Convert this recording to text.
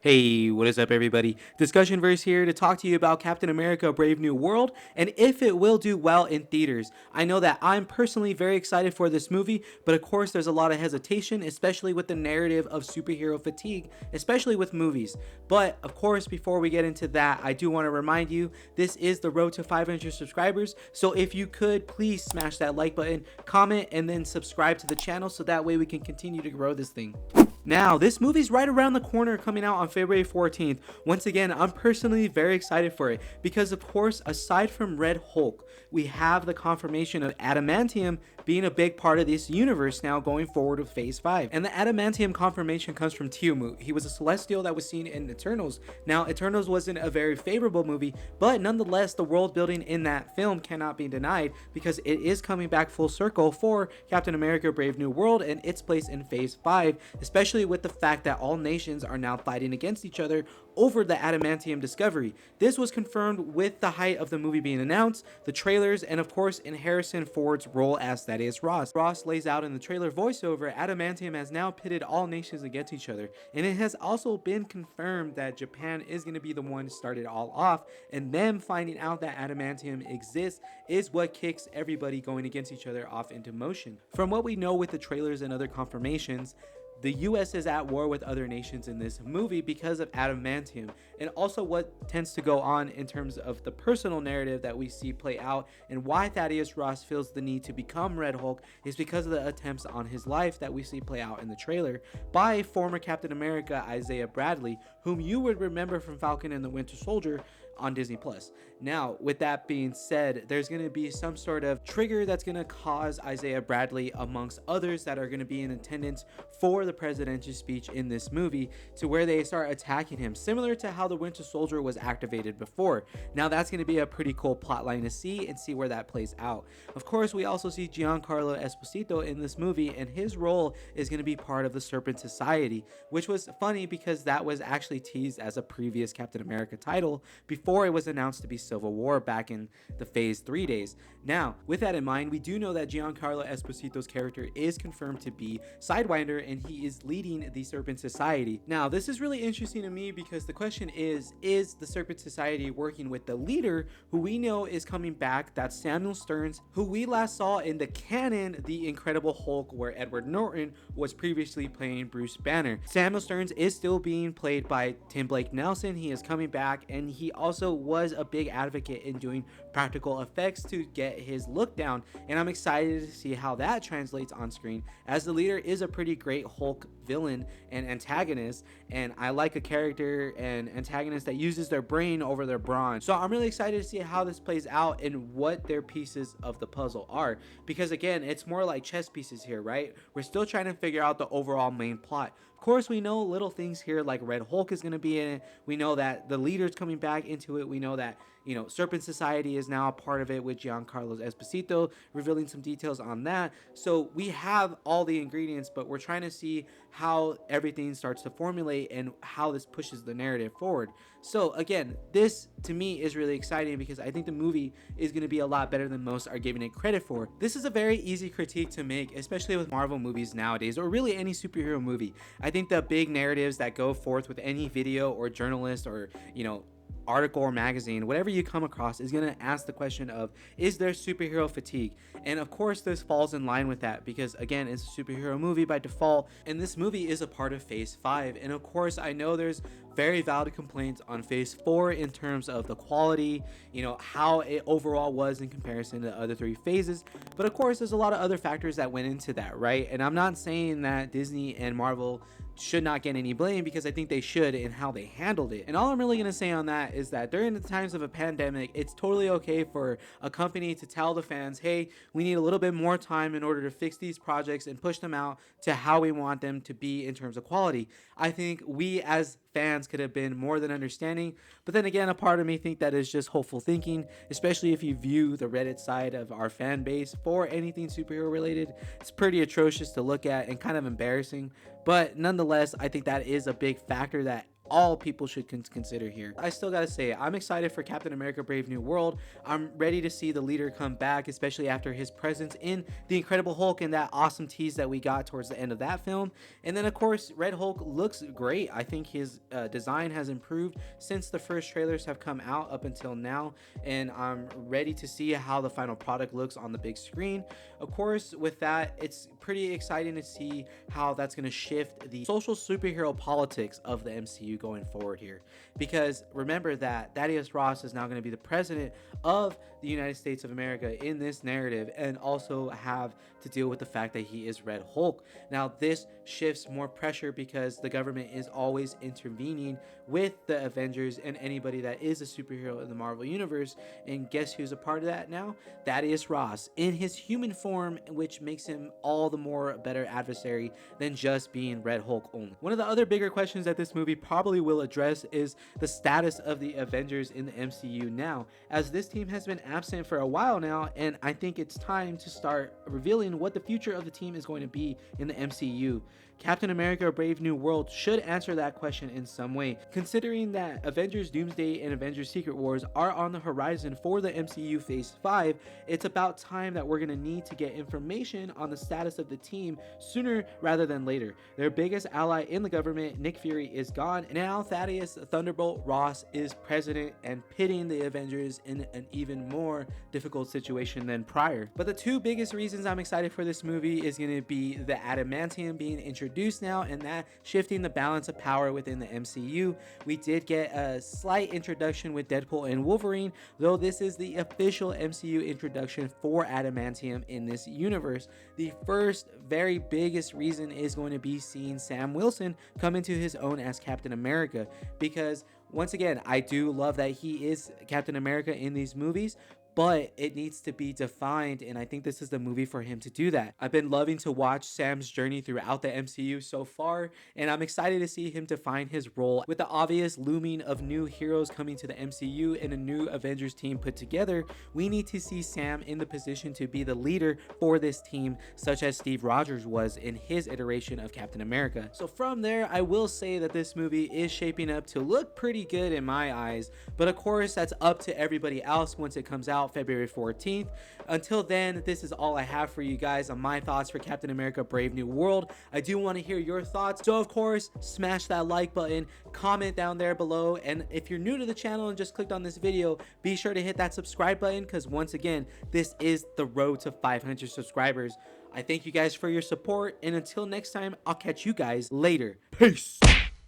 Hey, what is up everybody? DiscussionVerse here to talk to you about Captain America Brave New World and if it will do well in theaters. I know that I'm personally very excited for this movie, but of course there's a lot of hesitation, especially with the narrative of superhero fatigue, especially with movies. But of course, before we get into that, I do want to remind you, this is the road to 500 subscribers, so if you could, please smash that like button, comment, and then subscribe to the channel so that way we can continue to grow this thing. Now, this movie's right around the corner, coming out on February 14th. Once again, I'm personally very excited for it because, of course, aside from Red Hulk, we have the confirmation of Adamantium being a big part of this universe now going forward with Phase 5. And the Adamantium confirmation comes from Teapot. He was a Celestial that was seen in Eternals. Now, Eternals wasn't a very favorable movie, but nonetheless, the world building in that film cannot be denied because it is coming back full circle for Captain America Brave New World and its place in Phase 5, especially with the fact that all nations are now fighting against each other over the Adamantium discovery. This was confirmed with the height of the movie being announced, the trailers, and of course in Harrison Ford's role as Thaddeus Ross. Ross lays out in the trailer voiceover, Adamantium has now pitted all nations against each other, and it has also been confirmed that Japan is going to be the one to start it all off, and them finding out that Adamantium exists is what kicks everybody going against each other off into motion. From what we know with the trailers and other confirmations, the US is at war with other nations in this movie because of Adamantium, and also what tends to go on in terms of the personal narrative that we see play out and why Thaddeus Ross feels the need to become Red Hulk is because of the attempts on his life that we see play out in the trailer by former Captain America Isaiah Bradley, whom you would remember from Falcon and the Winter Soldier on Disney+. Now, with that being said, there's going to be some sort of trigger that's going to cause Isaiah Bradley, amongst others that are going to be in attendance for the presidential speech in this movie, to where they start attacking him, similar to how the Winter Soldier was activated before. Now, that's going to be a pretty cool plotline to see where that plays out. Of course, we also see Giancarlo Esposito in this movie, and his role is going to be part of the Serpent Society, which was funny because that was actually teased as a previous Captain America title before it was announced to be Civil War back in the Phase 3 days. Now, with that in mind, we do know that Giancarlo Esposito's character is confirmed to be Sidewinder, and he is leading the Serpent Society. Now, this is really interesting to me because the question is the Serpent Society working with the leader, who we know is coming back? That's Samuel Stearns, who we last saw in the canon, The Incredible Hulk, where Edward Norton was previously playing Bruce Banner. Samuel Stearns is still being played by Tim Blake Nelson. He is coming back, and he also was a big advocate in doing practical effects to get his look down, and I'm excited to see how that translates on screen, as the leader is a pretty great Hulk villain and antagonist, and I like a character and antagonist that uses their brain over their brawn. So I'm really excited to see how this plays out and what their pieces of the puzzle are, because again, it's more like chess pieces here, right? We're still trying to figure out the overall main plot. Of course, we know little things here like Red Hulk is going to be in it. We know that the leader's coming back into it. We know that, Serpent Society is now a part of it with Giancarlo Esposito revealing some details on that. So we have all the ingredients, but we're trying to see how everything starts to formulate and how this pushes the narrative forward. So again, this to me is really exciting because I think the movie is going to be a lot better than most are giving it credit for. This is a very easy critique to make, especially with Marvel movies nowadays, or really any superhero movie. I think the big narratives that go forth with any video or journalist or, article or magazine, whatever you come across, is going to ask the question of, is there superhero fatigue? And of course this falls in line with that because again, it's a superhero movie by default, and this movie is a part of Phase 5, and of course I know there's very valid complaints on Phase 4 in terms of the quality, how it overall was in comparison to the other 3 phases, but of course there's a lot of other factors that went into that, right? And I'm not saying that Disney and Marvel should not get any blame, because I think they should in how they handled it. And all I'm really going to say on that is that during the times of a pandemic, it's totally okay for a company to tell the fans, hey, we need a little bit more time in order to fix these projects and push them out to how we want them to be in terms of quality. I think we as fans could have been more than understanding, but then again, a part of me think that is just hopeful thinking, especially if you view the Reddit side of our fan base for anything superhero related. It's pretty atrocious to look at and kind of embarrassing, but nonetheless, I think that is a big factor that all people should consider here. I still gotta say, I'm excited for Captain America Brave New World. I'm ready to see the leader come back, especially after his presence in The Incredible Hulk and that awesome tease that we got towards the end of that film. And then of course, Red Hulk looks great. I think his design has improved since the first trailers have come out up until now, and I'm ready to see how the final product looks on the big screen. Of course, with that, it's pretty exciting to see how that's going to shift the social superhero politics of the MCU going forward here, because remember that Thaddeus Ross is now going to be the president of the United States of America in this narrative, and also have to deal with the fact that he is Red Hulk. Now this shifts more pressure because the government is always intervening with the Avengers and anybody that is a superhero in the Marvel universe, and guess who's a part of that now? Thaddeus Ross in his human form, which makes him all the more better adversary than just being Red Hulk only. One of the other bigger questions that this movie probably will address is the status of the Avengers in the MCU now, as this team has been absent for a while now, and I think it's time to start revealing what the future of the team is going to be in the MCU. Captain America Brave New World should answer that question in some way, considering that Avengers Doomsday and Avengers Secret Wars are on the horizon for the MCU Phase 5. It's about time that we're going to need to get information on the status of the team sooner rather than later. Their biggest ally in the government, Nick Fury, is gone. Now Thaddeus Thunderbolt Ross is president and pitting the Avengers in an even more difficult situation than prior. But the two biggest reasons I'm excited for this movie is going to be the Adamantium being introduced now, and that shifting the balance of power within the MCU. We did get a slight introduction with Deadpool and Wolverine, though this is the official MCU introduction for Adamantium in this universe. The first very biggest reason is going to be seeing Sam Wilson come into his own as Captain America, because once again, I do love that he is Captain America in these movies, but it needs to be defined, and I think this is the movie for him to do that. I've been loving to watch Sam's journey throughout the MCU so far, and I'm excited to see him define his role. With the obvious looming of new heroes coming to the MCU and a new Avengers team put together, we need to see Sam in the position to be the leader for this team, such as Steve Rogers was in his iteration of Captain America. So from there, I will say that this movie is shaping up to look pretty good in my eyes, but of course that's up to everybody else once it comes out February 14th. Until then, this is all I have for you guys on my thoughts for Captain America Brave New World. I do want to hear your thoughts, so of course smash that like button, comment down there below, and if you're new to the channel and just clicked on this video, be sure to hit that subscribe button, because once again, this is the road to 500 subscribers. I thank you guys for your support, and until next time, I'll catch you guys later. Peace.